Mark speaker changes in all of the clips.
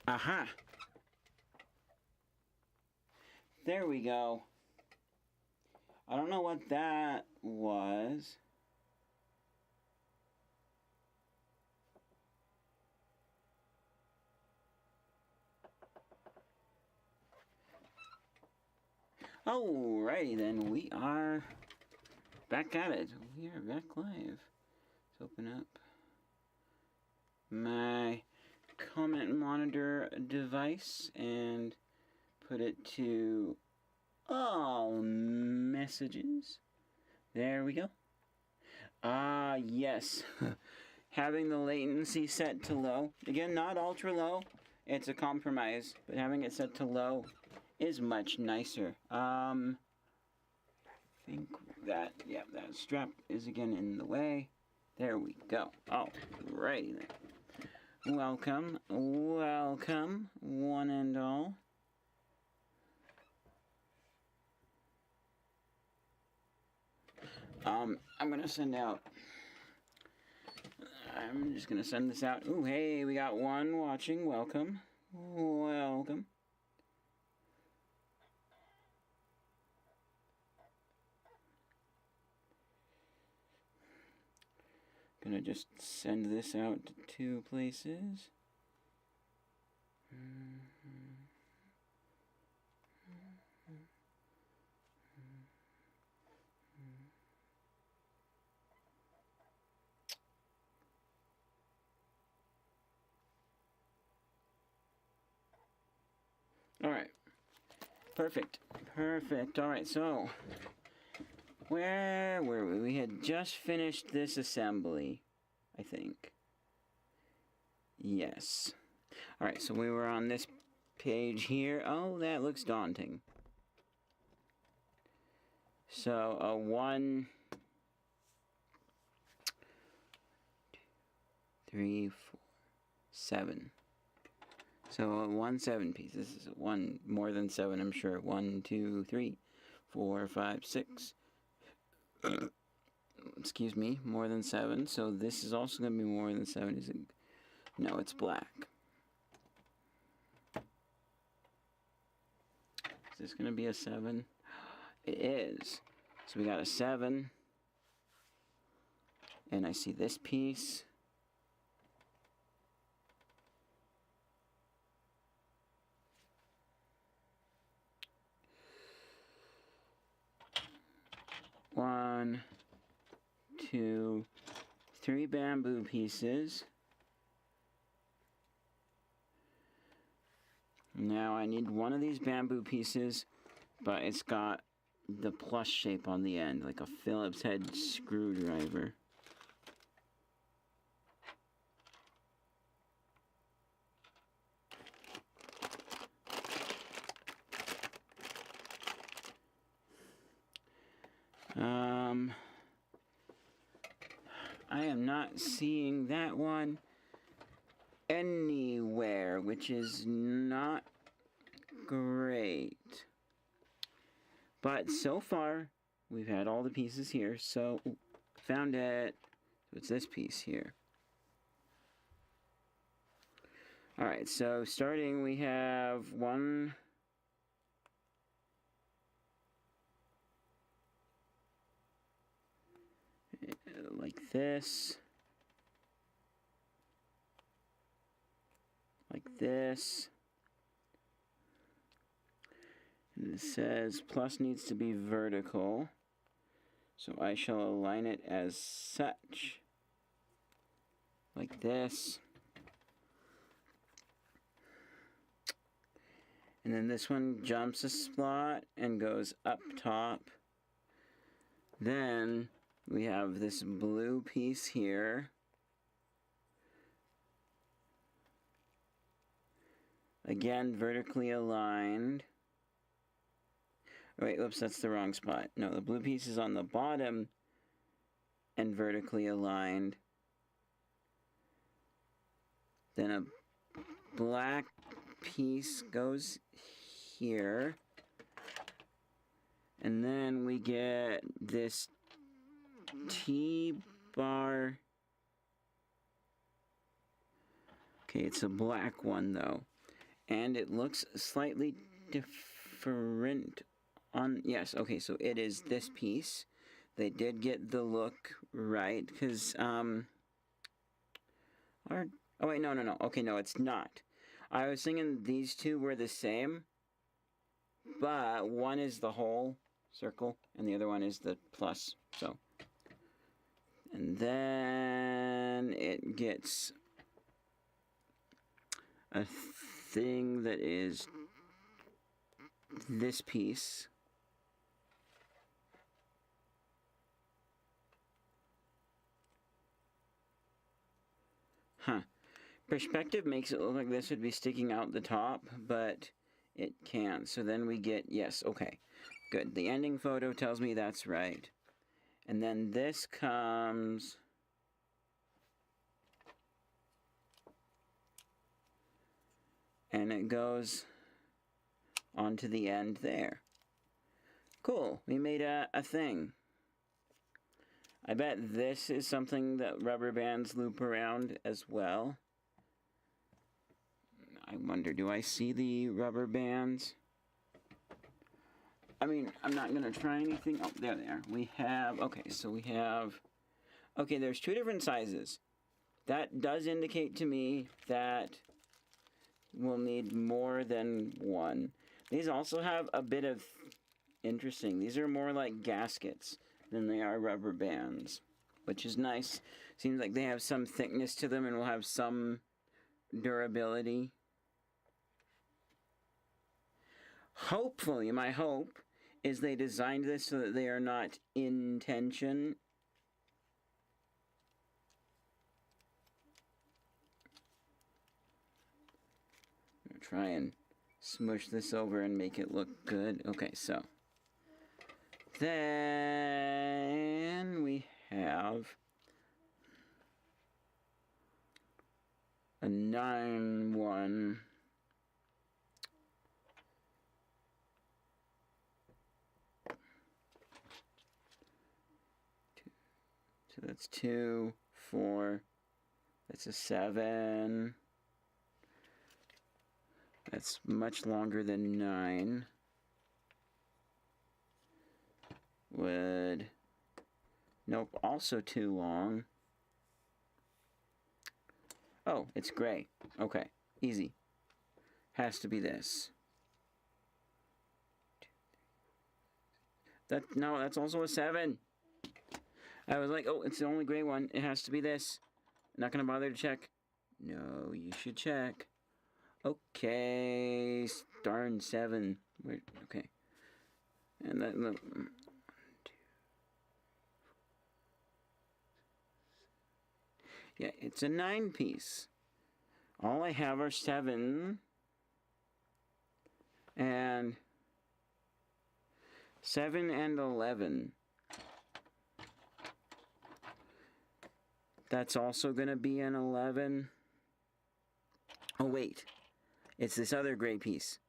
Speaker 1: Aha! There we go. I don't know what that was. Alrighty then, we are back at it. We are back live. Let's open up my comment monitor device and put it to all messages. There we go. Yes. Having the latency set to low. Again, not ultra low. It's a compromise, but having it set to low is much nicer. I think that, yeah, that strap is again in the way. There we go. Alrighty then. Welcome, one and all. I'm gonna send out. I'm just gonna send this out. Ooh, hey, we got one watching. Welcome. Gonna just send this out to 2 places. Alright. Perfect. Alright, so where were we? We had just finished this assembly, I think. Yes. Alright, so we were on this page here. Oh, that looks daunting. So, a 1, 2, 3, 4, 7. So, a 1 7 piece. This is one more than 7, I'm sure. 1, 2, 3, 4, 5, 6. Excuse me, more than 7. So this is also going to be more than 7. Is it? No, it's black. Is this going to be a 7? It is. So we got a 7. And I see this piece. One, 2, 3 bamboo pieces. Now I need one of these bamboo pieces, but it's got the plus shape on the end, like a Phillips head screwdriver. I am not seeing that one anywhere, which is not great. But so far, we've had all the pieces here, so found it. So it's this piece here. Alright, so starting we have one. Like this. Like this. And it says plus needs to be vertical. So I shall align it as such. Like this. And then this one jumps a slot and goes up top. Then we have this blue piece here. Again, vertically aligned. Wait, oops, that's the wrong spot. No, the blue piece is on the bottom and vertically aligned. Then a black piece goes here. And then we get this T-bar. Okay, Okay, it's a black one though. And it looks slightly different on... Yes, okay, so it is this piece. They did get the look right, because, oh wait, no. Okay, no, it's not. I was thinking these two were the same, but one is the whole circle, and the other one is the plus, so. And then it gets a thing that is this piece. Huh. Perspective makes it look like this would be sticking out the top, but it can't. So then we get, yes, okay. Good. The ending photo tells me that's right. And then this comes... and it goes onto the end there. Cool. We made a thing. I bet this is something that rubber bands loop around as well. I wonder, do I see the rubber bands? I mean, I'm not going to try anything. Oh, there they are. We have, okay, so we have, okay, there's two different sizes. That does indicate to me that we'll need more than one. These also have a bit of, interesting, these are more like gaskets than they are rubber bands, which is nice. Seems like they have some thickness to them and will have some durability. Hopefully, my hope is they designed this so that they are not in tension. I'm gonna try and smush this over and make it look good. Okay, so then we have a 9-1. So that's 2, 4. That's a 7. That's much longer than 9. Would... Nope, also too long. Oh, it's gray. Okay, easy. Has to be this. No, that's also a 7. I was like, oh, it's the only gray one. It has to be this. Not gonna bother to check. No, you should check. Okay, darn 7. Wait, okay. And that, look. 1, 2. Yeah, it's a 9 piece. All I have are 7. And 7 and 11. That's also going to be an 11. Oh, wait. It's this other gray piece.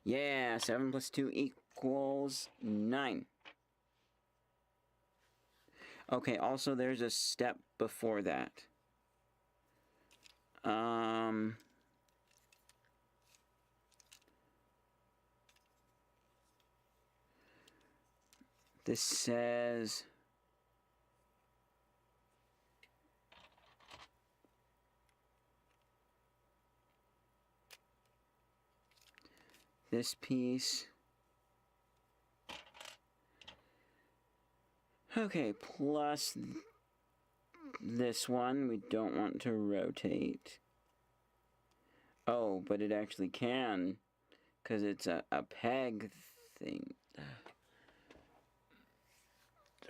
Speaker 1: Yeah, 7 plus 2 equals 9. Okay, also there's a step before that. This says... this piece. Okay, plus this one we don't want to rotate. Oh, but it actually can, because it's a peg thing.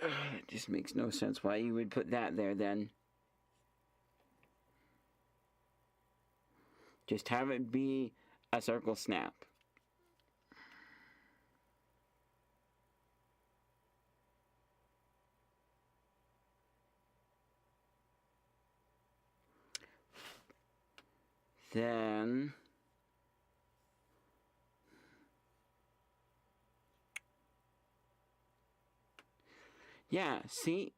Speaker 1: It just makes no sense why you would put that there then. Just have it be a circle snap. Then yeah, see?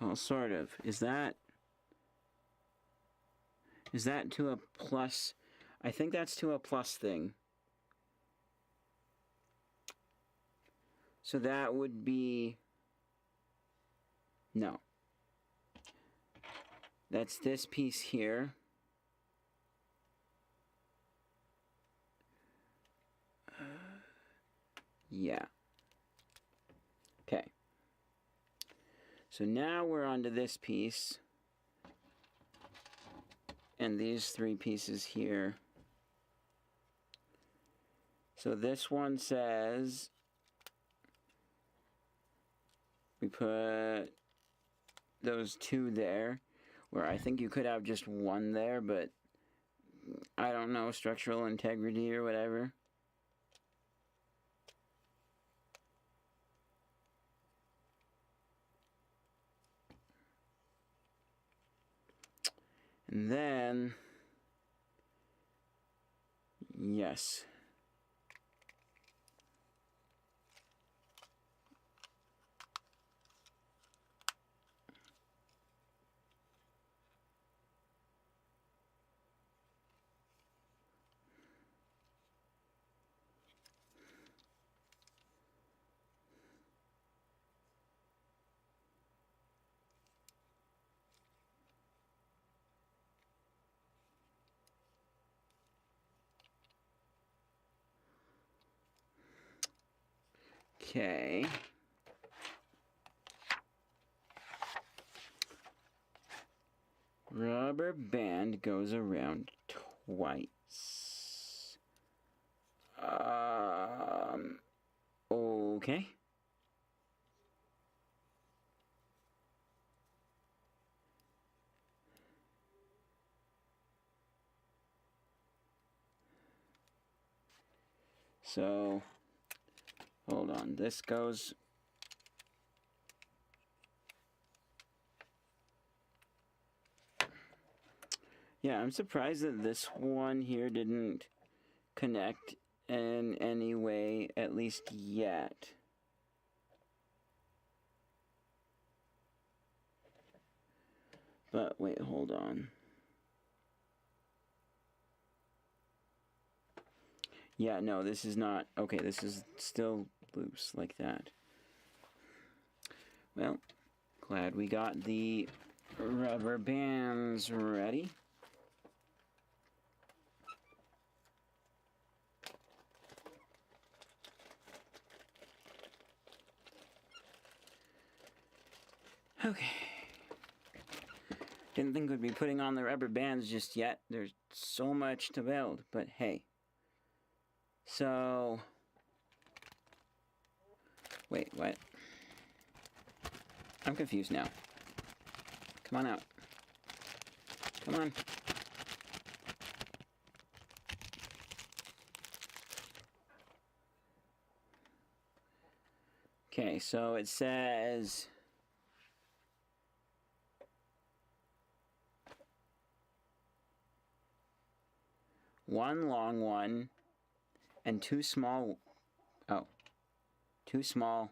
Speaker 1: Well, sort of. Is that Is that to a plus? I think that's to a plus thing. So that would be... No. That's this piece here. Yeah. Okay. So now we're onto this piece. And these three pieces here. So this one says... We put those two there, where I think you could have just one there, but I don't know, structural integrity or whatever. And then, yes. Okay. Rubber band goes around twice. Okay. So, hold on, this goes... Yeah, I'm surprised that this one here didn't connect in any way, at least yet. But wait, hold on. Yeah, no, this is not... Okay, this is still loose like that. Well, glad we got the rubber bands ready. Okay. Didn't think we'd be putting on the rubber bands just yet. There's so much to build, but hey. So... Wait, what? I'm confused now. Come on out. Come on. Okay, so it says... one long one and two small... Oh. Two small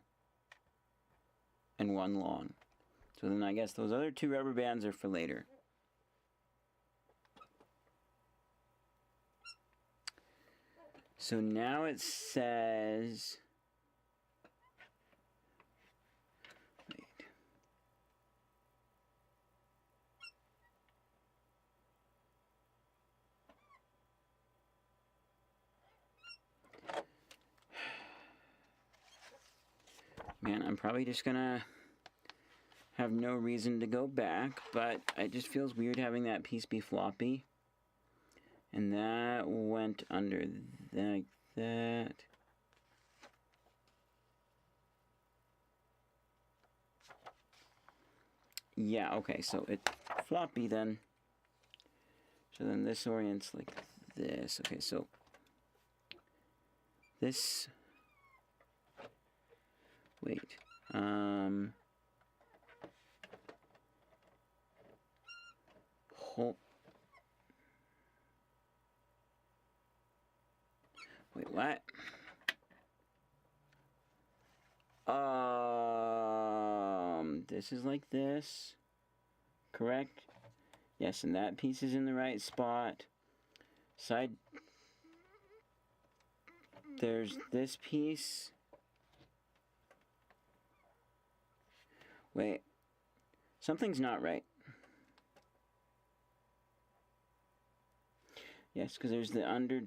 Speaker 1: and one long. So then I guess those other two rubber bands are for later. So now it says... Wait. Man, I'm probably just gonna have no reason to go back, but it just feels weird having that piece be floppy. And that went under like that. Yeah, okay, so it's floppy then. So then this orients like this. Okay, so this... Wait. Wait, what? This is like this, correct? Yes, and that piece is in the right spot. Side, there's this piece. Wait, something's not right. Yes, because there's the under...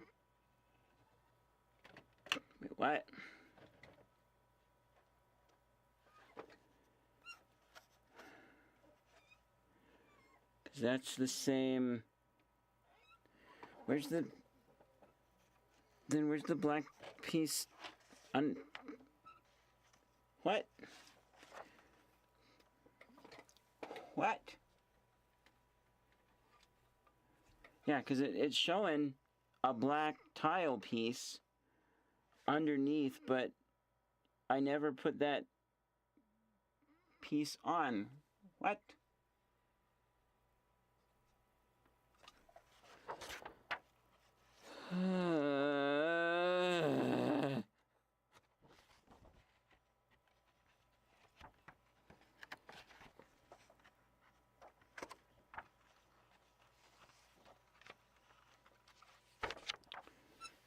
Speaker 1: Wait, what? Because that's the same... Where's the... Then where's the black piece? What? What? Yeah, because it's showing a black tile piece underneath, but I never put that piece on. What?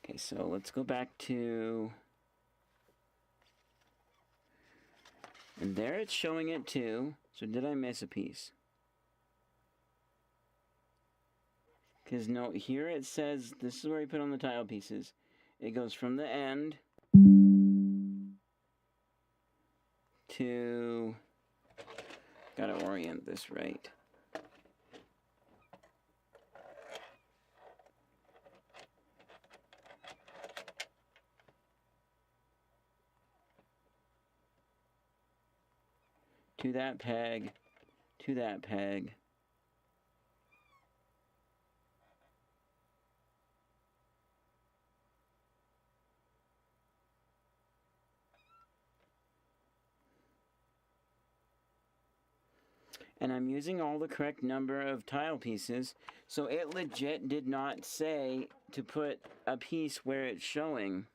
Speaker 1: Okay, so let's go back to... And there it's showing it too. So did I miss a piece? Because no, here it says, this is where you put on the tile pieces. It goes from the end to... Gotta orient this right. To that peg, to that peg. And I'm using all the correct number of tile pieces, so it legit did not say to put a piece where it's showing.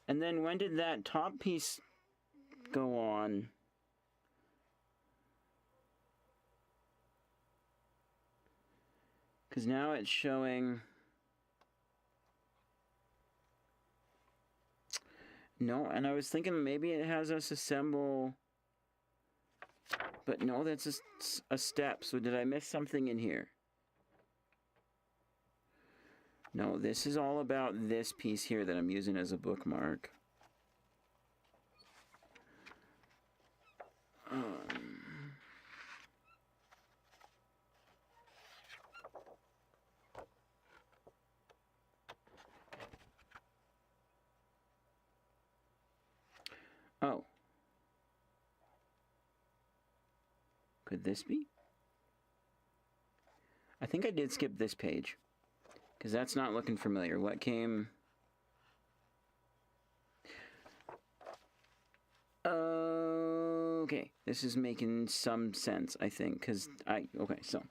Speaker 1: And then when did that top piece go on? Because now it's showing... No, and I was thinking maybe it has us assemble... But no, that's a step. So did I miss something in here? No, this is all about this piece here that I'm using as a bookmark. Oh. Could this be? I think I did skip this page. Because that's not looking familiar. What came... Okay, this is making some sense, I think, because okay, so,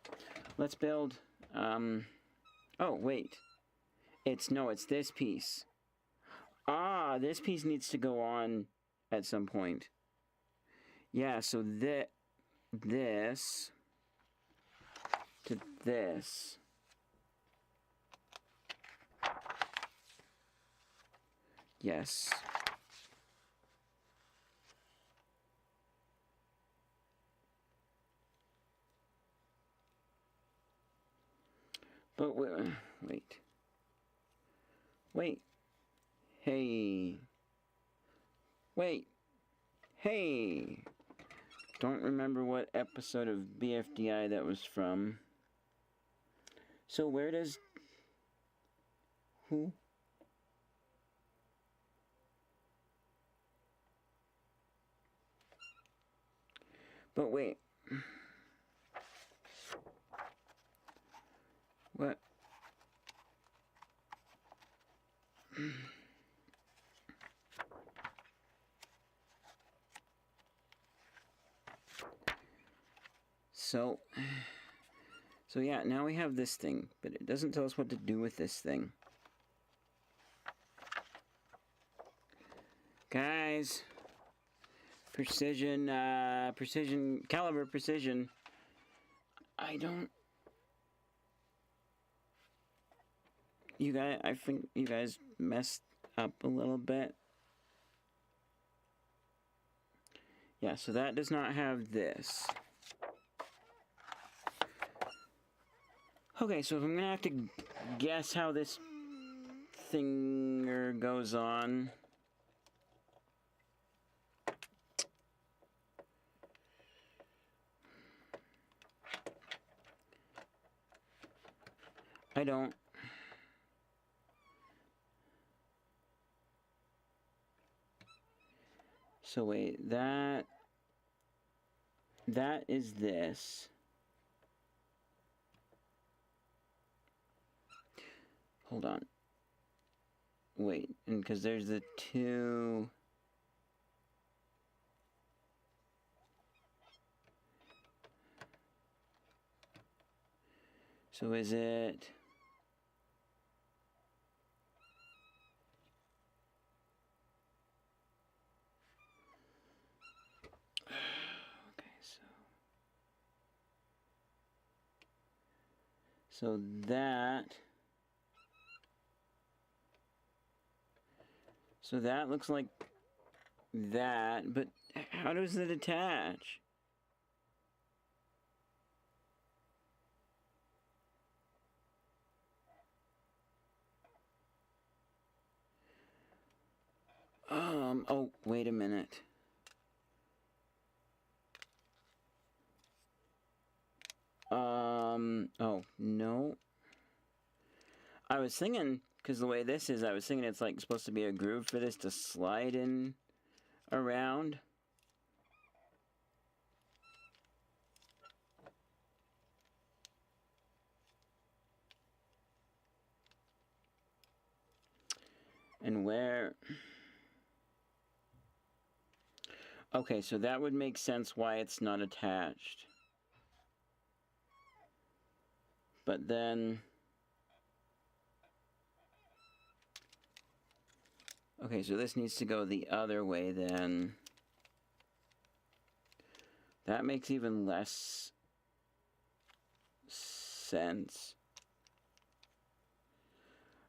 Speaker 1: let's build, oh, wait. It's this piece. Ah, this piece needs to go on at some point. Yeah, so this to this. Yes. But wait. Hey. Wait. Hey. Don't remember what episode of BFDI that was from. So where does... Who? But wait. What? So yeah, now we have this thing, but it doesn't tell us what to do with this thing. Guys, precision, caliber precision. I think you guys messed up a little bit. Yeah, so that does not have this. Okay, so if I'm gonna have to guess how this thing goes on. I don't. So wait, that is this. Hold on. Wait, and because there's the two. So is it? Okay, so that. So that looks like that, but how does it attach? Oh, wait a minute. Oh, no. I was thinking, because the way this is, I was thinking it's like supposed to be a groove for this to slide in around. And where... Okay, so that would make sense why it's not attached. But then... Okay, so this needs to go the other way then. That makes even less sense.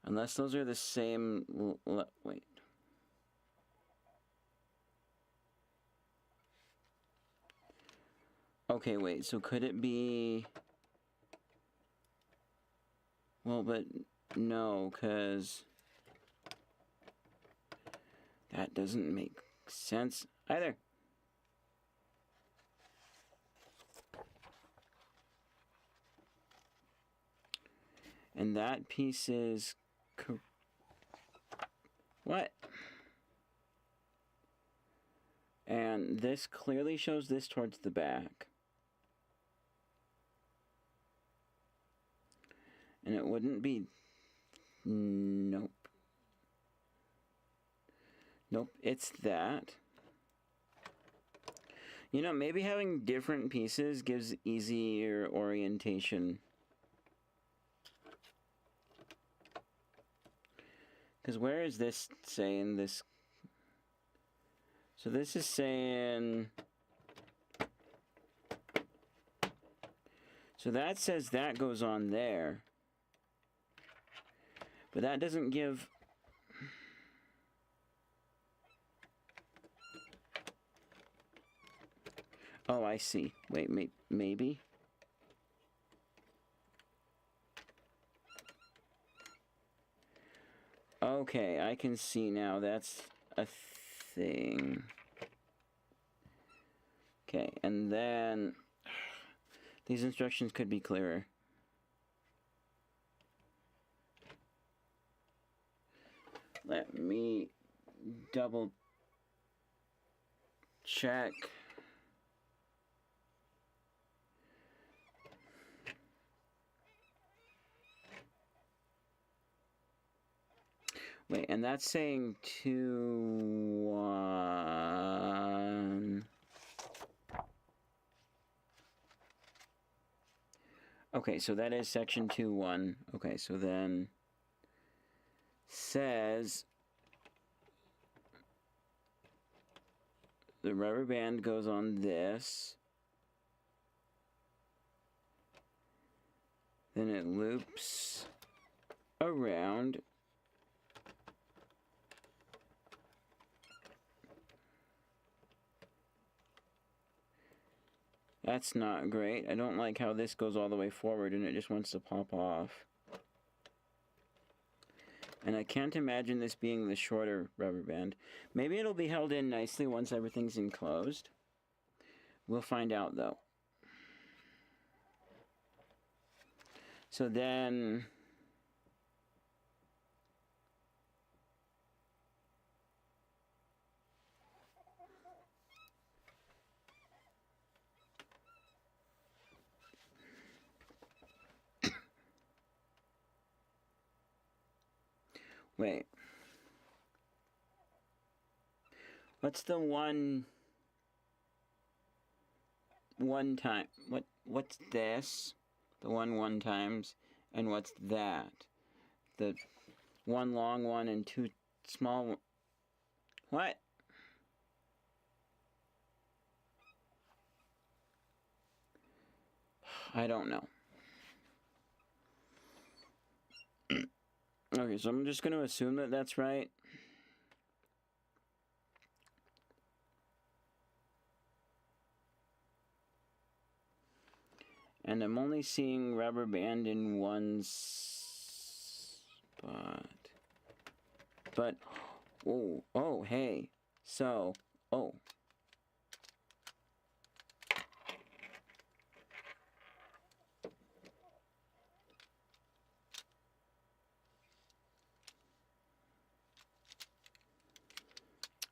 Speaker 1: Unless those are the same... Wait. Okay, wait, so could it be... Well, but no, because... That doesn't make sense either. And that piece is... What? And this clearly shows this towards the back. And it wouldn't be... Nope. Nope, it's that. You know, maybe having different pieces gives easier orientation. Because where is this saying this? So this is saying... So that says that goes on there. But that doesn't give... Oh, I see. Wait, maybe? Okay, I can see now. That's a thing. Okay, and then... These instructions could be clearer. Let me double check. Wait, and that's saying 2, 1. Okay, so that is section 2.1. Okay, so then says the rubber band goes on this. Then it loops around. That's not great. I don't like how this goes all the way forward and it just wants to pop off. And I can't imagine this being the shorter rubber band. Maybe it'll be held in nicely once everything's enclosed. We'll find out though. So then... Wait. What's the one time? What's this? The one times, and what's that? The one long one and two small one. What? I don't know. Okay, so I'm just going to assume that that's right. And I'm only seeing rubber band in one spot. But, oh, hey. So, oh.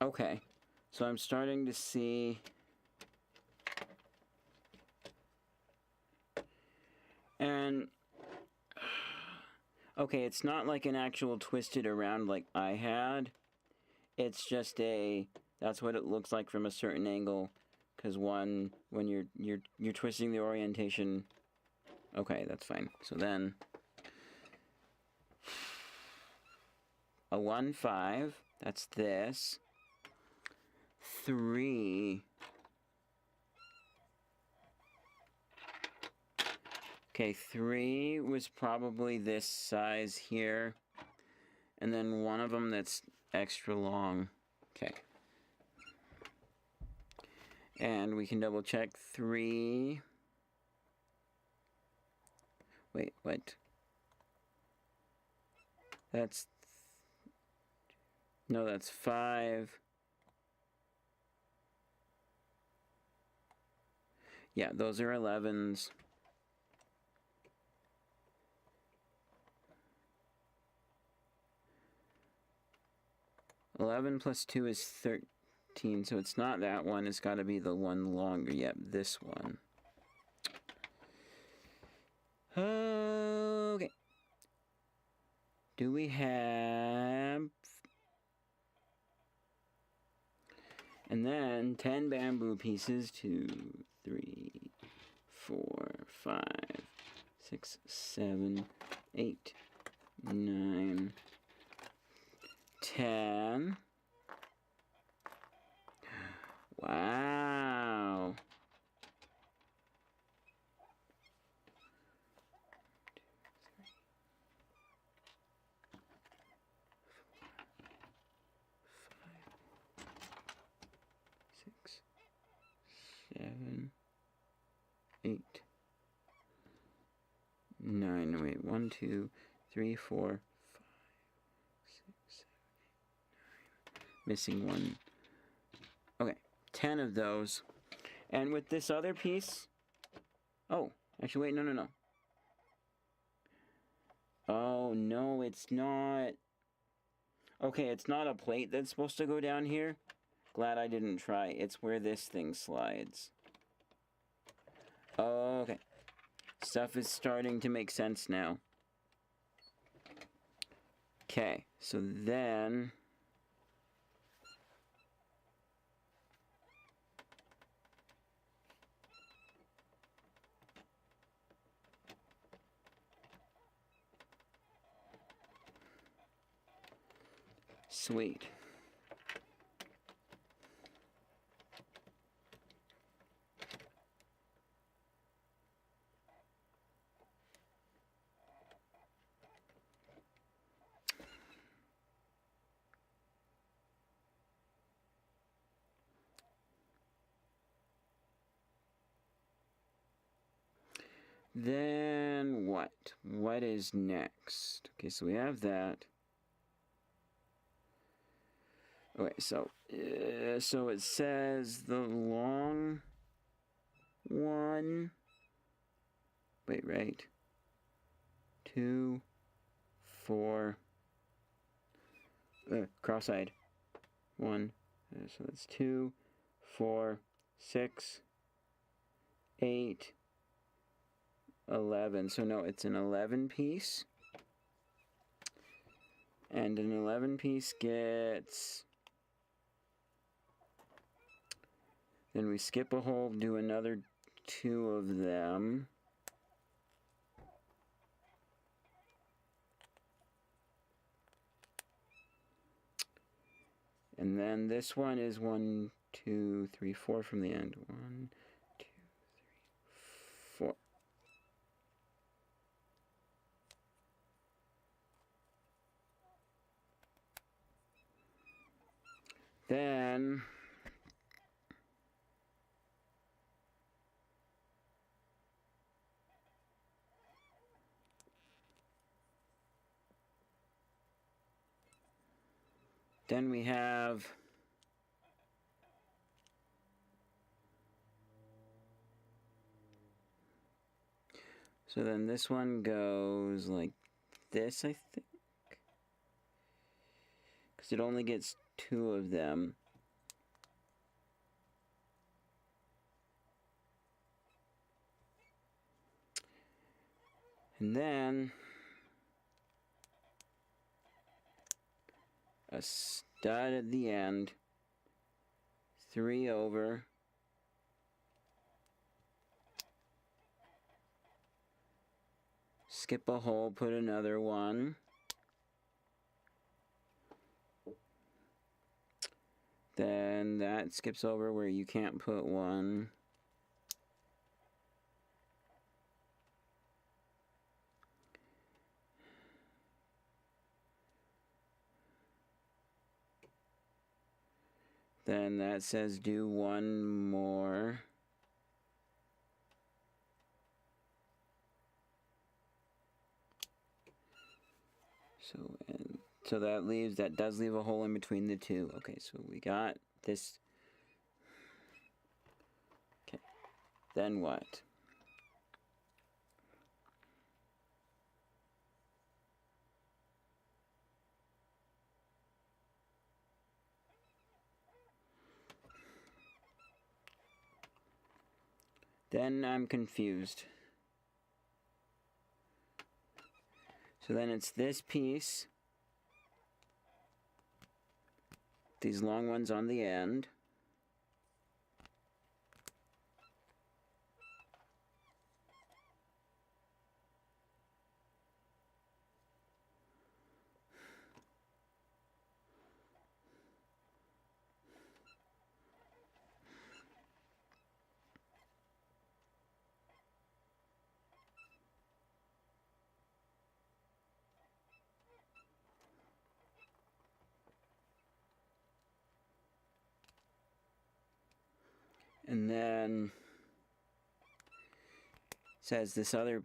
Speaker 1: Okay, so I'm starting to see... And... Okay, it's not like an actual twisted around like I had. It's just a... That's what it looks like from a certain angle. Because when you're twisting the orientation... Okay, that's fine. So then... A 1-5, that's this. 3. Okay, 3 was probably this size here. And then one of them that's extra long. Okay. And we can double check 3. Wait, what? That's... No, that's 5. Yeah, those are 11s. Eleven plus 2 is 13, so it's not that one. It's got to be the one longer. Yep, this one. Okay. Do we have... And then 10 bamboo pieces. 2, 3, 4, 5, 6, 7, 8, 9, 10. Wow. 7, 8, 9. Wait, 1, 2, 3, 4, 5, 6, 7, 8, 9. Missing one. Okay, 10 of those. And with this other piece... Oh, actually, wait, no. Oh, no, it's not. Okay, it's not a plate that's supposed to go down here. Glad I didn't try. It's where this thing slides. Okay. Stuff is starting to make sense now. Okay, so then... Sweet. Then what? What is next? Okay, so we have that. Okay, so it says the long one. Wait, right? 2, 4. Cross-eyed. 1. So that's 2, 4, 6, 8, 11. So no, it's an 11 piece. And an 11 piece gets... Then we skip a hole, do another 2 of them. And then this one is 1, 2, 3, 4 from the end. 1, 2, 3, 4. Then we have so then this one goes like this, I think, because it only gets 2 of them. And then a stud at the end, 3 over, skip a hole, put another one, then that skips over where you can't put one. Then that says do 1 more. So that does leave a hole in between the 2. Okay, so we got this. Okay, then what? Then I'm confused. So then it's this piece, these long ones on the end, and then it says this other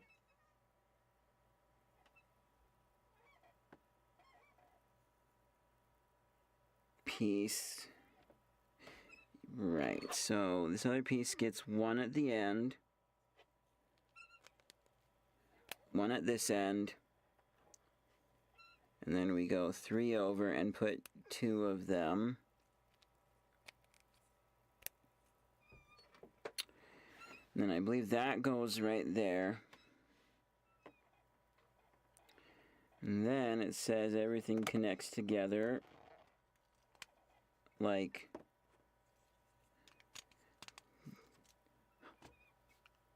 Speaker 1: piece. Right, so this other piece gets 1 at the end, 1 at this end, and then we go 3 over and put 2 of them. And then I believe that goes right there. And then it says everything connects together like...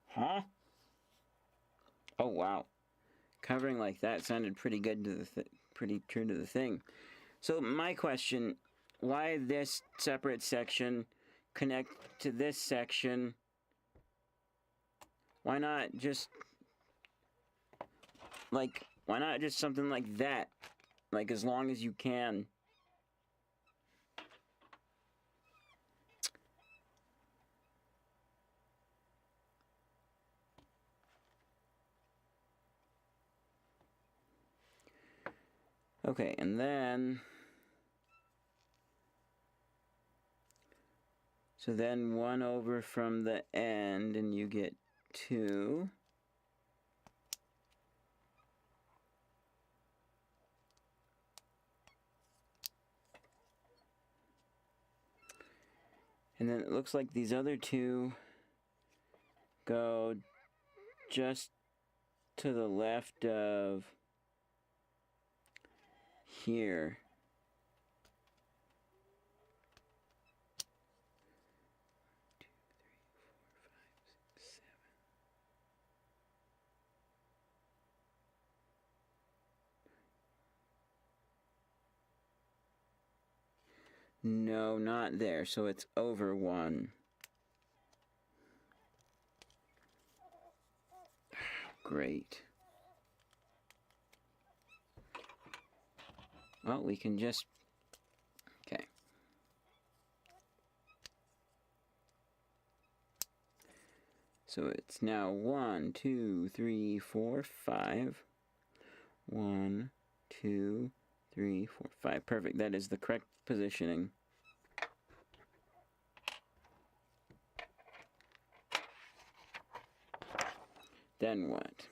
Speaker 1: Huh? Oh, wow. Covering like that sounded pretty good to pretty true to the thing. So my question, why this separate section connect to this section? Why not just, like, why not just something like that? Like, as long as you can. Okay, and then... So then 1 over from the end, and you get 2. And then it looks like these other 2 go just to the left of here. No, not there, so it's over 1. Great. Well, we can just... Okay. So it's now 1, 2, 3, 4, 5. 1, 2, 3, 4, 5. Perfect. That is the correct positioning. Then what?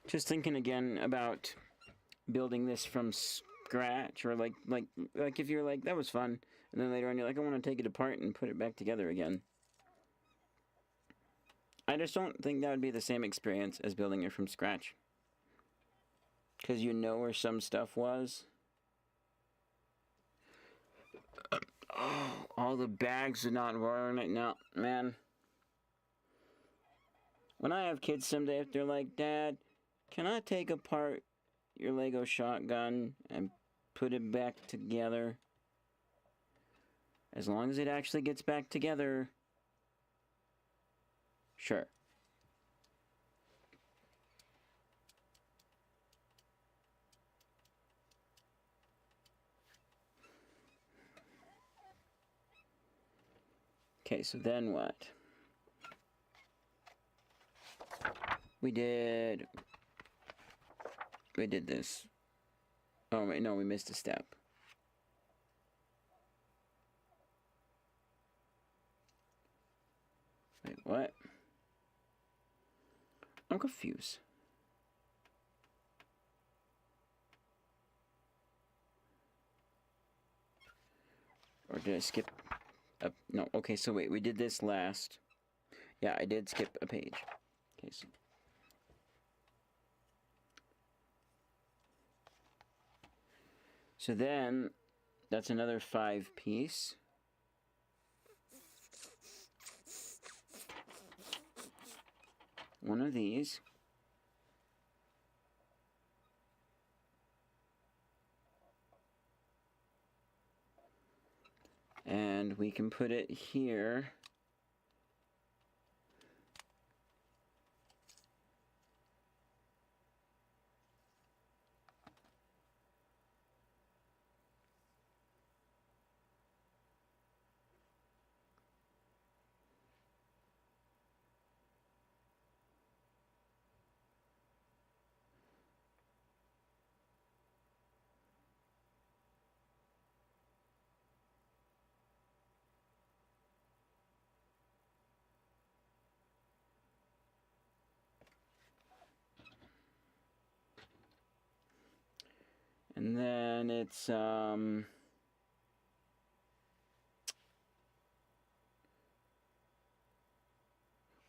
Speaker 1: Just thinking again about building this from scratch, or like if you're like, that was fun, and then later on you're like, I want to take it apart and put it back together again. I just don't think that would be the same experience as building it from scratch. Because you know where some stuff was. Oh, all the bags are not working. No, man. When I have kids someday, if they're like, Dad, can I take apart your Lego shotgun and put it back together? As long as it actually gets back together. Sure. Okay, so then what? We did this. Oh, wait, no, we missed a step. Wait, what? I'm confused. Or did I skip a... No, okay, so wait, we did this last. Yeah, I did skip a page. Okay, so then, that's another 5-piece. One of these. And we can put it here. And then it's,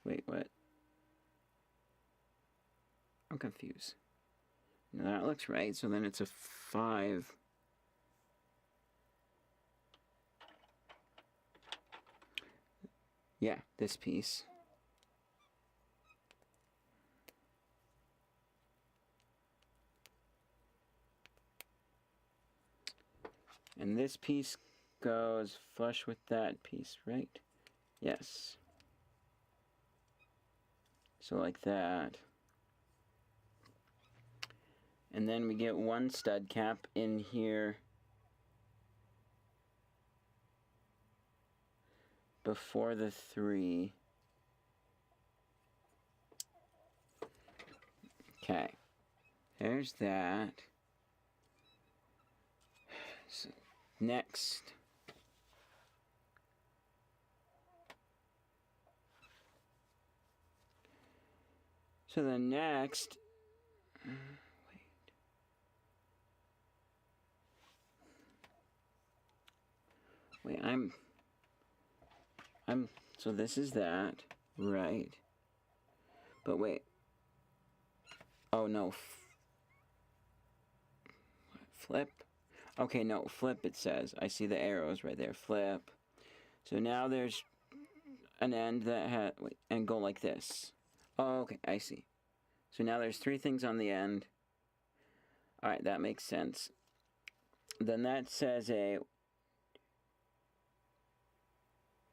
Speaker 1: wait, what? I'm confused. No, that looks right, so then it's a 5. Yeah, this piece. And this piece goes flush with that piece, right? Yes. So like that. And then we get one stud cap in here before the 3. Okay. There's that. So next. So the next. Wait, so this is that, right? But wait. Oh no. Flip. Okay, no, flip it says. I see the arrows right there. Flip. So now there's an end that had, and go like this. Oh, okay, I see. So now there's 3 things on the end. Alright, that makes sense. Then that says a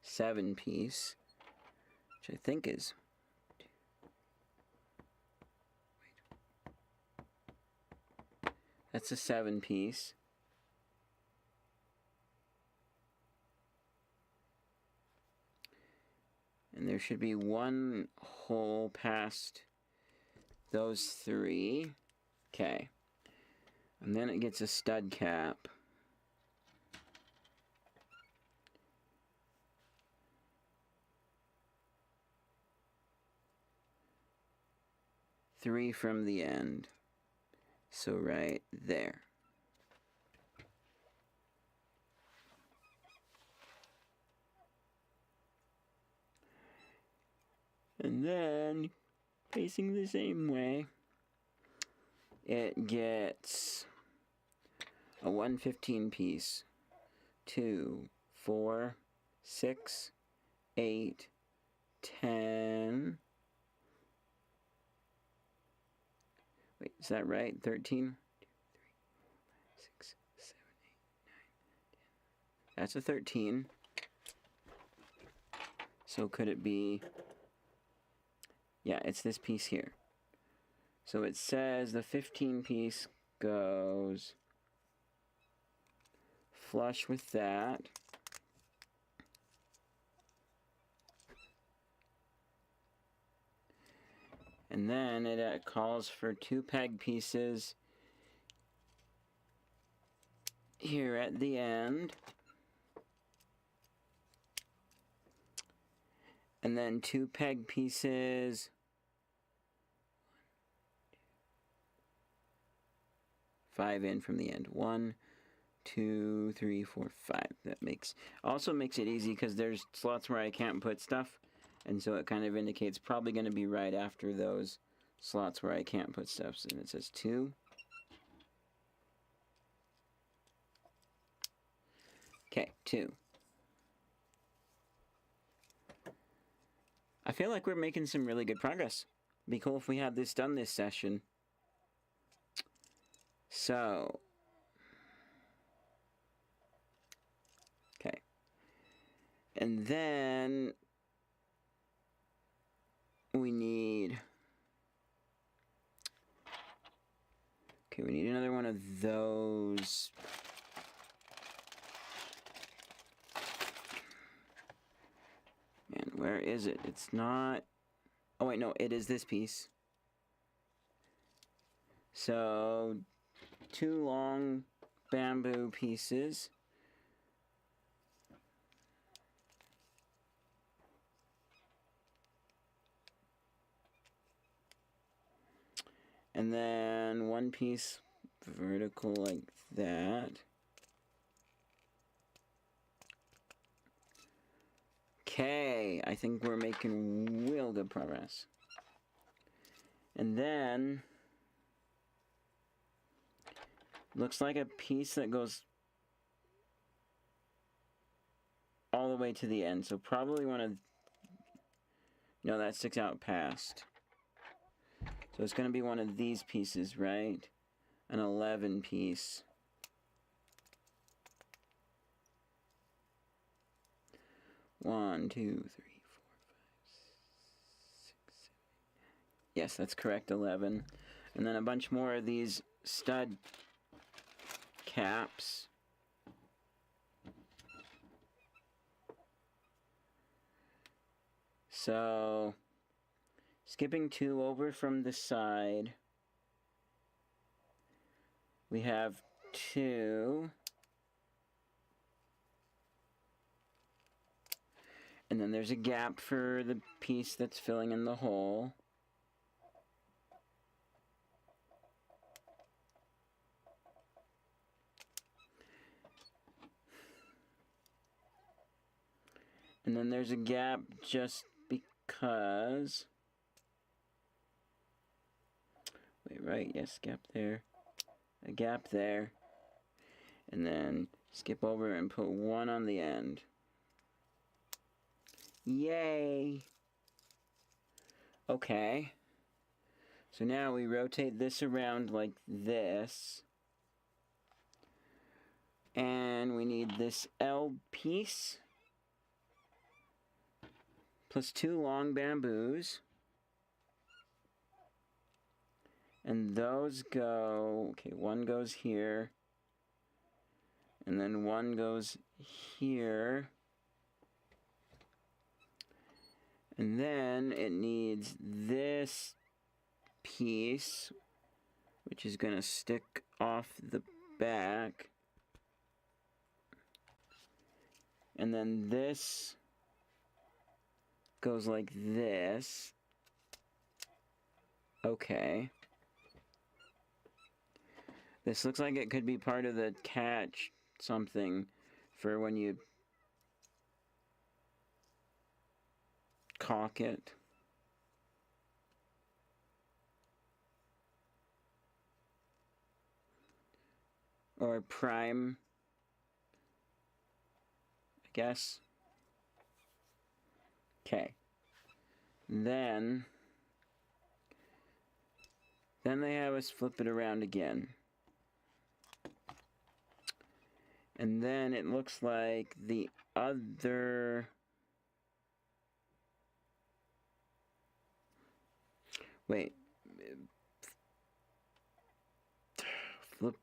Speaker 1: 7-piece, which I think is... That's a 7-piece. And there should be 1 hole past those 3. Okay. And then it gets a stud cap. Three from the end. So right there. And then, facing the same way, it gets a 115 piece. 2, 4, 6, 8, 10. Wait, is that right? 13? 6, 7, 8, 9, 10. That's a 13. So could it be... Yeah, it's this piece here. So it says the 15 piece goes flush with that. And then it calls for 2 peg pieces here at the end. And then 2 peg pieces 5 in from the end. 1, 2, 3, 4, 5. That also makes it easy because there's slots where I can't put stuff, and so it kind of indicates probably going to be right after those slots where I can't put stuff. And it says 2. Okay, 2. I feel like we're making some really good progress. It'd be cool if we had this done this session. So, okay. And then we need, okay, we need another one of those. And where is it? It's not, oh wait, no, it is this piece. So, 2 long bamboo pieces. And then 1 piece vertical like that. Okay, I think we're making real good progress. And then looks like a piece that goes all the way to the end. So probably one of No, that sticks out past. So it's going to be one of these pieces, right? An 11 piece. One, two, three, four, 5, 6, 7, 8. Yes, that's correct, 11. And then a bunch more of these stud caps. So, skipping 2 over from the side, we have 2. And then there's a gap for the piece that's filling in the hole. And then there's a gap just because... Wait, right, yes, gap there. A gap there. And then skip over and put 1 on the end. Yay! Okay. So now we rotate this around like this. And we need this L piece. Plus 2 long bamboos. And those go, okay, 1 goes here. And then 1 goes here. And then it needs this piece, which is going to stick off the back. And then this goes like this. Okay. This looks like it could be part of the catch something for when you caulk it. Or prime, I guess. Okay. Then they have us flip it around again. And then it looks like the other... Wait. Flip.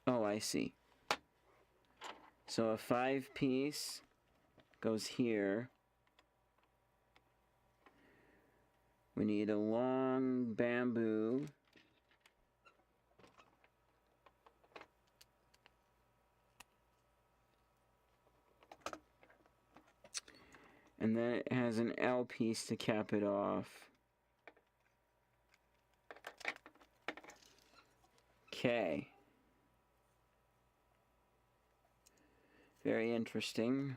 Speaker 1: Oh, I see. So a 5-piece goes here. We need a long bamboo. And then it has an L piece to cap it off. Okay. Very interesting.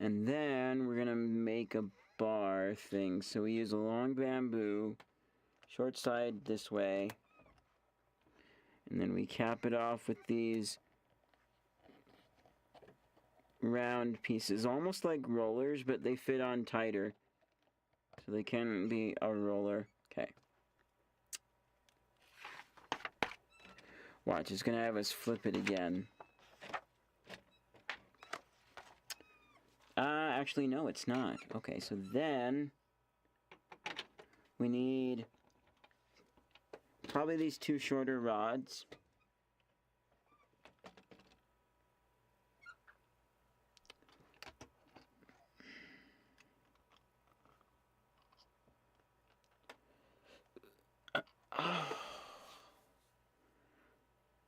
Speaker 1: And then we're gonna make a bar thing. So we use a long bamboo, short side this way. And then we cap it off with these round pieces, almost like rollers, but they fit on tighter. So they can be a roller. Okay. Watch, it's gonna have us flip it again. Actually, no, it's not. Okay, so then we need probably these 2 shorter rods.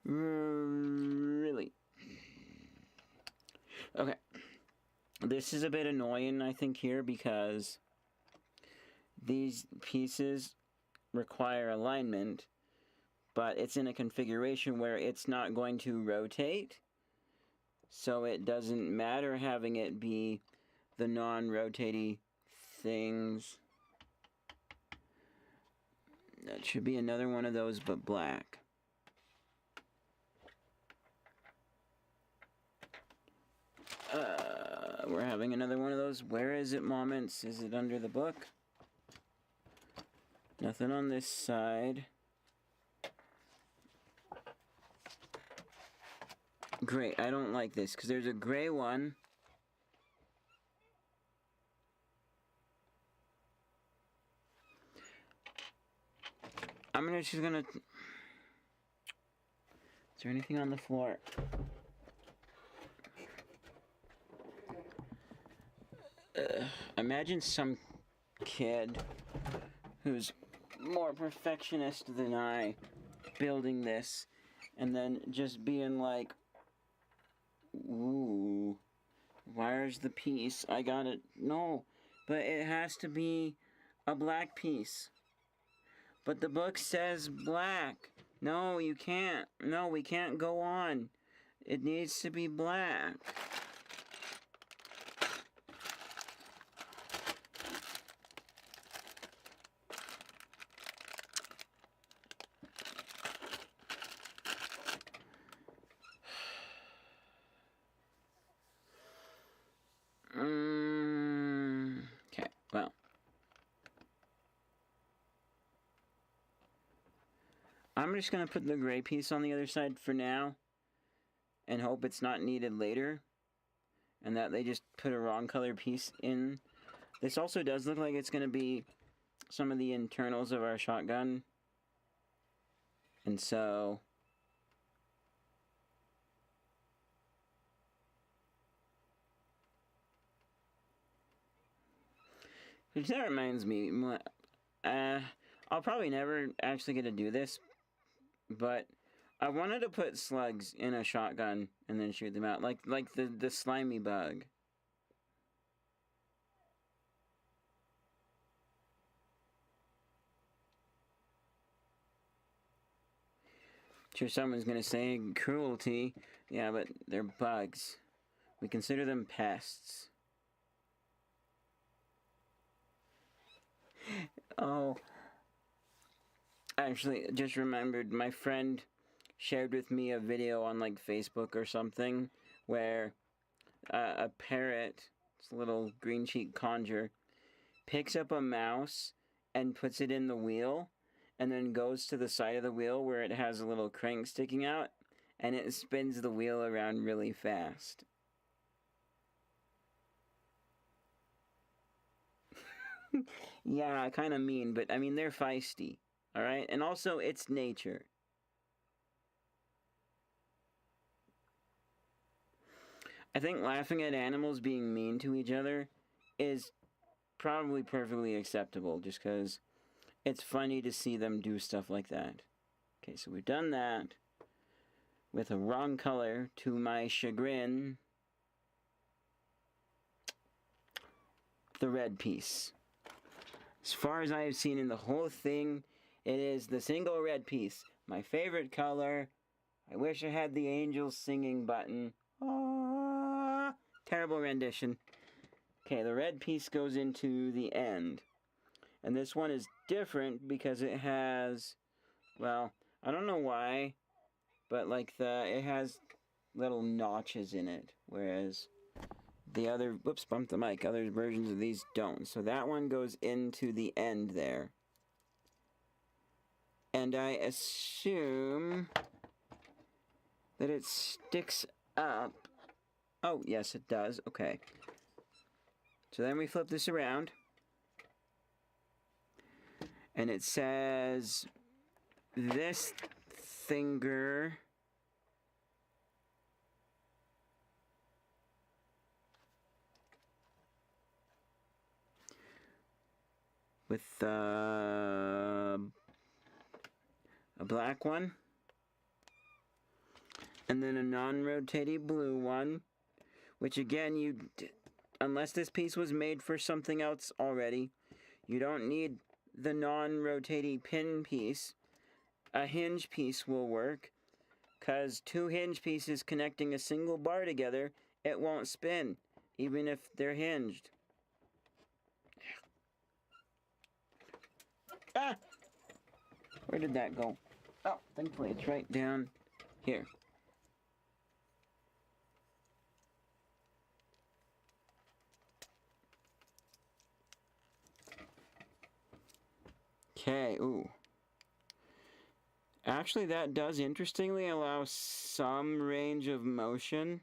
Speaker 1: Really? Okay. This is a bit annoying, I think, here, because these pieces require alignment, but it's in a configuration where it's not going to rotate, so it doesn't matter having it be the non-rotaty things. That should be another one of those, but black. We're having another one of those. Where is it, moments? Is it under the book? Nothing on this side. Great, I don't like this, because there's a gray one. She's gonna... Is there anything on the floor? Imagine some kid who's more perfectionist than I building this and then just being like, ooh, where's the piece? I got it. No, but it has to be a black piece. But the book says black. No, you can't. No, we can't go on. It needs to be black. Okay, well. I'm just going to put the gray piece on the other side for now and hope it's not needed later and that they just put a wrong color piece in. This also does look like it's going to be some of the internals of our shotgun. And so... Which that reminds me, I'll probably never actually get to do this, but I wanted to put slugs in a shotgun and then shoot them out, like the slimy bug. Sure, someone's gonna say cruelty. Yeah, but they're bugs. We consider them pests. Oh, actually, just remembered, my friend shared with me a video on, like, Facebook or something, where a parrot, this little green-cheeked conure, picks up a mouse and puts it in the wheel, and then goes to the side of the wheel where it has a little crank sticking out, and it spins the wheel around really fast. Yeah, kind of mean, but I mean, they're feisty, alright? And also, it's nature. I think laughing at animals being mean to each other is probably perfectly acceptable, just because it's funny to see them do stuff like that. Okay, so we've done that with a wrong color to my chagrin. The red piece. As far as I have seen in the whole thing, it is the single red piece. My favorite color. I wish I had the angels singing button. Ah, terrible rendition. Okay, the red piece goes into the end. And this one is different because it has, well, I don't know why, but like it has little notches in it, whereas the other, whoops, bumped the mic, other versions of these don't. So that one goes into the end there. And I assume that it sticks up. Oh, yes, it does. Okay. So then we flip this around. And it says, this finger with a black one, and then a non-rotating blue one, which again, unless this piece was made for something else already, you don't need the non-rotating pin piece. A hinge piece will work, because two hinge pieces connecting a single bar together, it won't spin. even if they're hinged. Ah! Where did that go? Oh, thankfully it's right down here. Okay, ooh. Actually, that does interestingly allow some range of motion,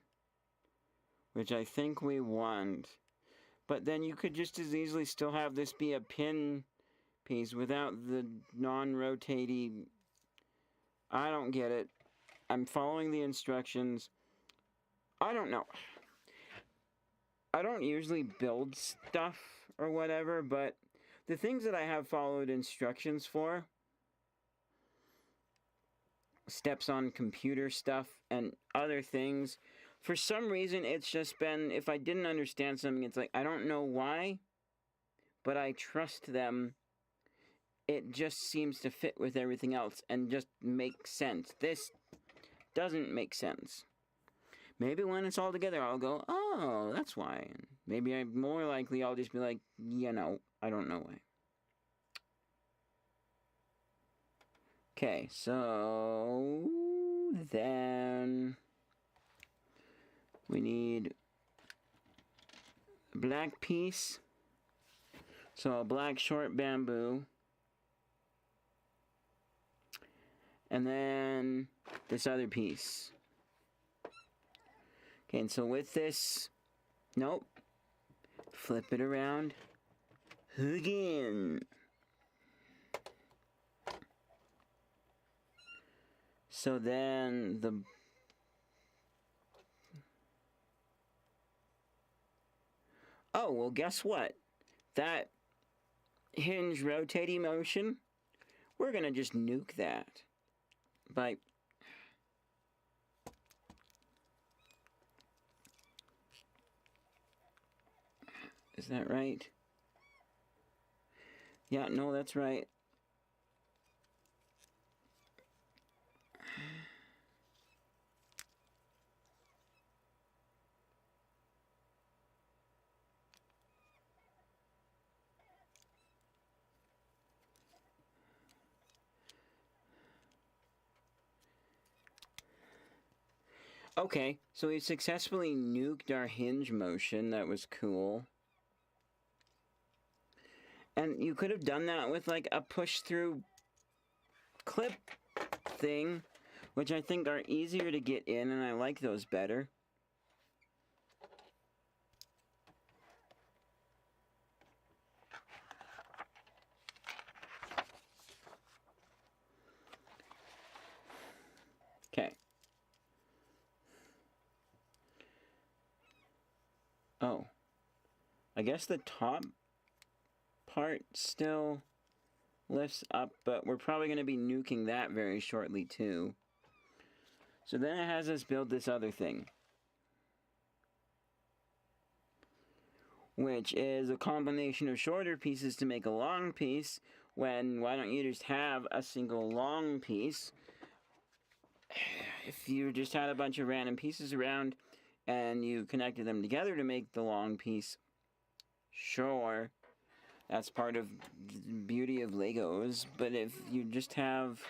Speaker 1: which I think we want. But then you could just as easily still have this be a pin piece without the non-rotating. I don't get it. I'm following the instructions. I don't know. I don't usually build stuff or whatever, but the things that I have followed instructions for, steps on computer stuff and other things, for some reason it's just been, if I didn't understand something, it's like, I don't know why, but I trust them. It just seems to fit with everything else and just make sense. This doesn't make sense. Maybe when it's all together, I'll go, oh, that's why. Maybe I'm more likely I'll just be like, you know, I don't know why. Okay, so then we need a black piece. So a black short bamboo. And then this other piece. Okay, and so with this, nope, flip it around again. So then the, oh, well, guess what? That hinge rotating motion, we're gonna just nuke that by, is that right? Yeah, no, that's right. Okay, so we successfully nuked our hinge motion. That was cool. And you could have done that with like a push-through clip thing, which I think are easier to get in, and I like those better. Okay. Oh. I guess the top part still lifts up, but we're probably going to be nuking that very shortly too. So then it has us build this other thing, which is a combination of shorter pieces to make a long piece, when why don't you just have a single long piece? If you just had a bunch of random pieces around and you connected them together to make the long piece, sure, that's part of the beauty of Legos, but if you just have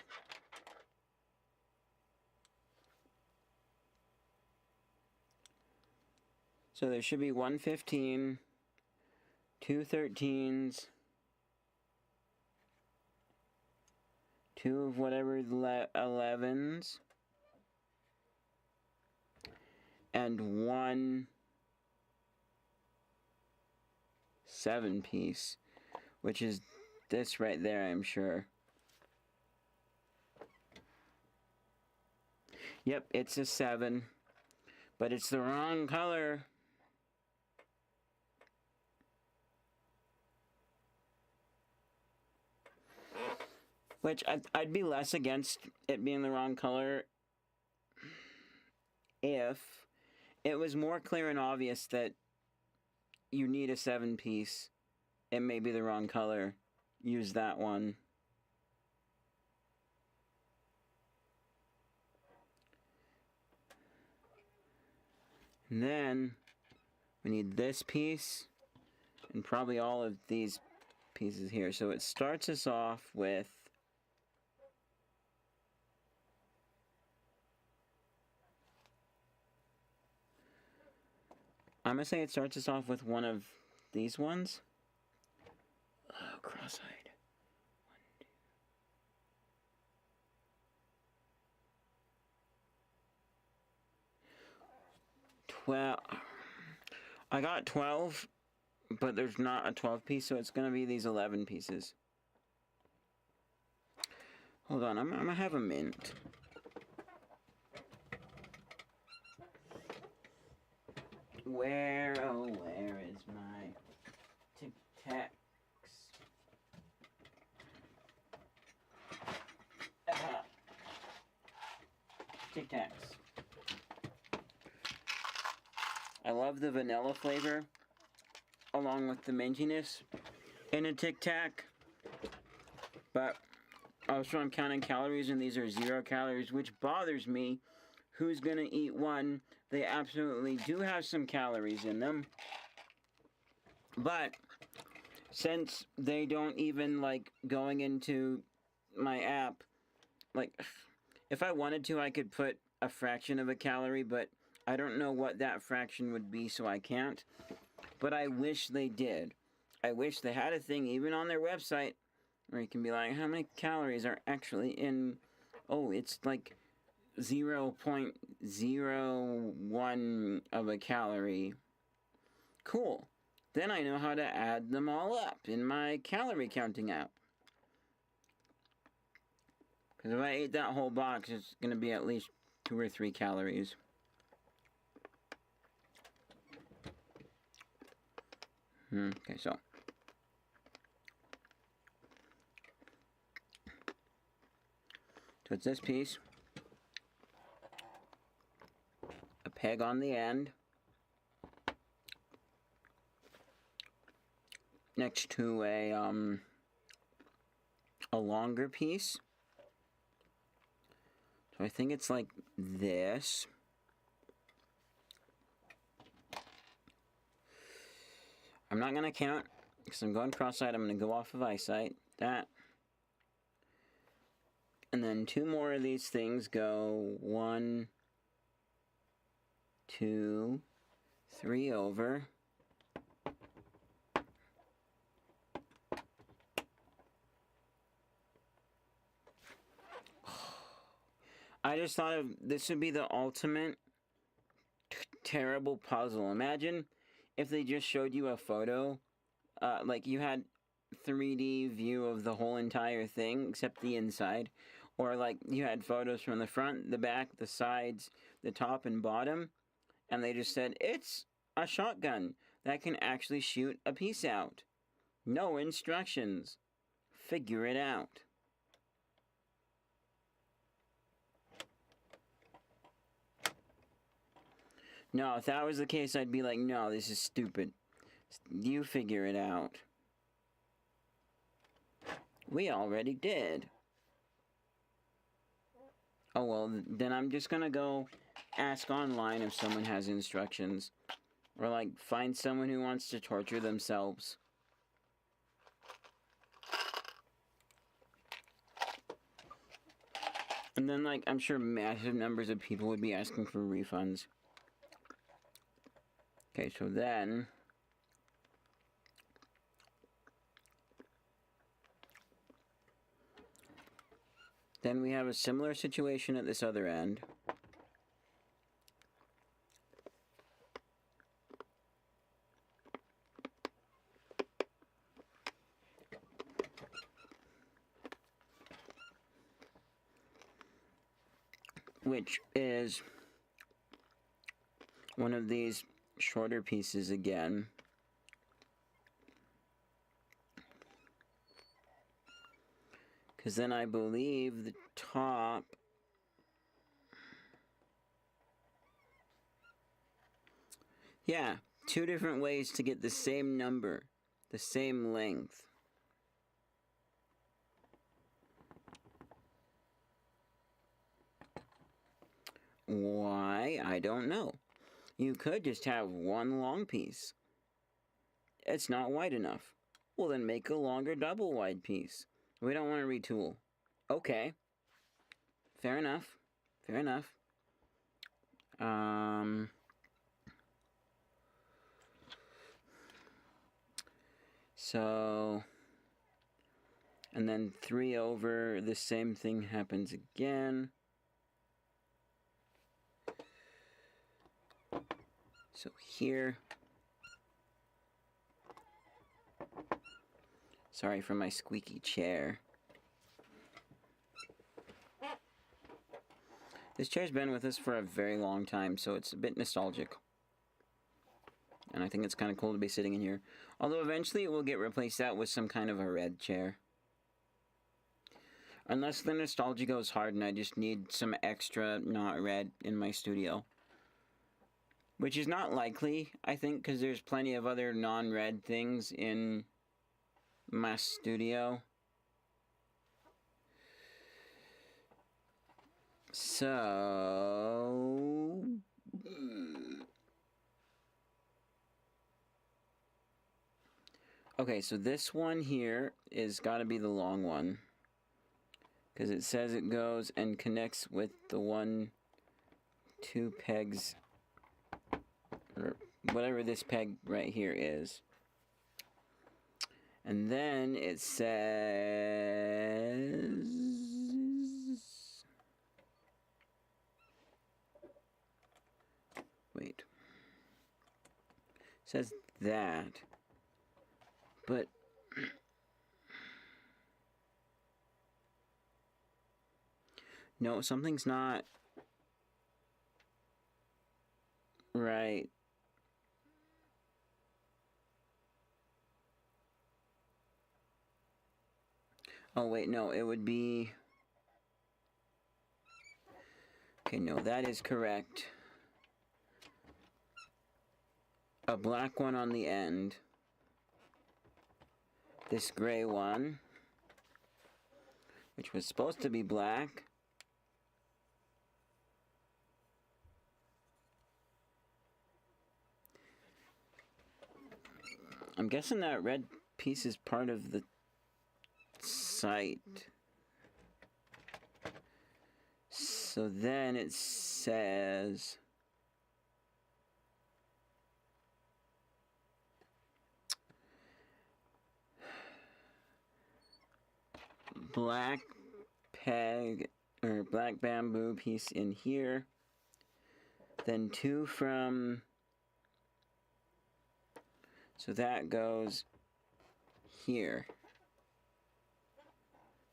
Speaker 1: so there should be 115, 2 13s, 2 of whatever 11s, and 1 7-piece, which is this right there, I'm sure. Yep, it's a 7, but it's the wrong color. Which I'd be less against it being the wrong color if it was more clear and obvious that you need a 7-piece. It may be the wrong color. Use that one. And then We need this piece, and probably all of these pieces here. So it starts us off with I'm gonna say it starts us off with one of these ones. Oh, cross-eyed. 12. I got 12, but there's not a 12 piece, so it's gonna be these 11 pieces. Hold on, I'm gonna have a mint. Where, oh, where is my Tic Tacs? Tic Tacs. I love the vanilla flavor, along with the mintiness in a Tic Tac. But also I'm counting calories, and these are 0 calories, which bothers me. Who's gonna eat one? They absolutely do have some calories in them. But since they don't even like going into my app, like if I wanted to, I could put a fraction of a calorie, but I don't know what that fraction would be, so I can't. But I wish they did. I wish they had a thing, even on their website, where you can be like, how many calories are actually in... Oh, it's like 0.01 of a calorie. Cool. Then I know how to add them all up in my calorie counting app. Because if I ate that whole box, it's going to be at least 2 or 3 calories. Okay, so it's this piece, a peg on the end, next to a longer piece. So I think it's like this. I'm not going to count, because I'm going cross-eyed. I'm going to go off of eyesight. That. And then 2 more of these things go 1, 2, 3 over. I just thought of this would be the ultimate terrible puzzle. Imagine if they just showed you a photo, like you had 3D view of the whole entire thing except the inside, or like you had photos from the front, the back, the sides, the top and bottom, and they just said it's a shotgun that can actually shoot a piece out. No instructions. Figure it out. No, if that was the case, I'd be like, no, this is stupid. You figure it out. We already did. Oh, well, then I'm just gonna go ask online if someone has instructions. Or, like, find someone who wants to torture themselves. And then, like, I'm sure massive numbers of people would be asking for refunds. Okay, so then we have a similar situation at this other end. Which is one of these shorter pieces again. Because then I believe the top... Yeah, 2 different ways to get the same number, the same length. Why? I don't know. You could just have one long piece. It's not wide enough. Well, then make a longer double wide piece. We don't want to retool. Okay. Fair enough. Fair enough. So, and then 3 over, the same thing happens again. So here, sorry for my squeaky chair. This chair's been with us for a very long time, so it's a bit nostalgic. And I think it's kind of cool to be sitting in here. Although eventually it will get replaced out with some kind of a red chair. Unless the nostalgia goes hard and I just need some extra not red in my studio. Which is not likely, I think, because there's plenty of other non-red things in my studio. So... okay, so this one here is got to be the long one. Because it says it goes and connects with the 1, 2 pegs, or whatever this peg right here is. And then it says... wait. It says that. But... no, something's not right. Oh, wait, no, it would be... okay, no, that is correct. A black one on the end. This gray one, which was supposed to be black. I'm guessing that red piece is part of the site. So then it says... black peg, or black bamboo piece in here. Then 2 from... so that goes here.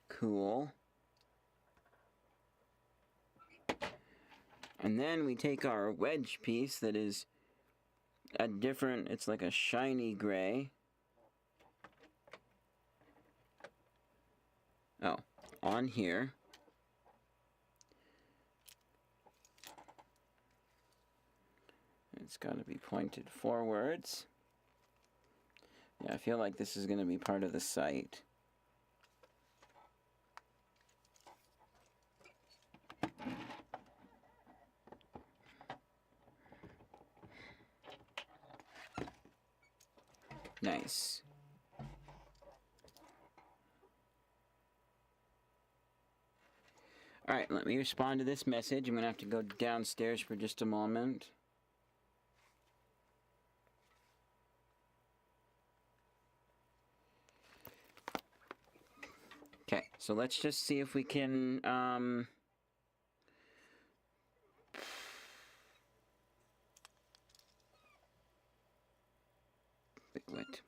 Speaker 1: Cool. And then we take our wedge piece that is a different, it's like a shiny gray. Oh, on here. It's got to be pointed forwards. Yeah, I feel like this is going to be part of the site. Nice. Alright, let me respond to this message. I'm going to have to go downstairs for just a moment. Okay, so let's just see if we can, wait, what?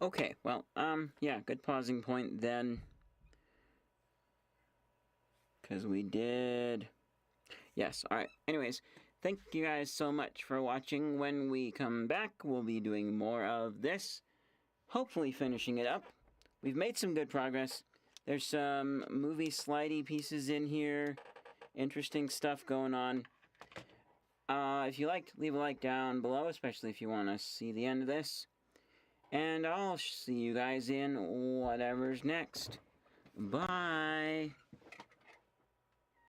Speaker 1: Okay, well, yeah, good pausing point then. Because we did... yes, alright. Anyways, thank you guys so much for watching. When we come back, we'll be doing more of this. Hopefully finishing it up. We've made some good progress. There's some movie slidey pieces in here. Interesting stuff going on. If you liked, leave a like down below, especially if you want to see the end of this. And I'll see you guys in whatever's next. Bye.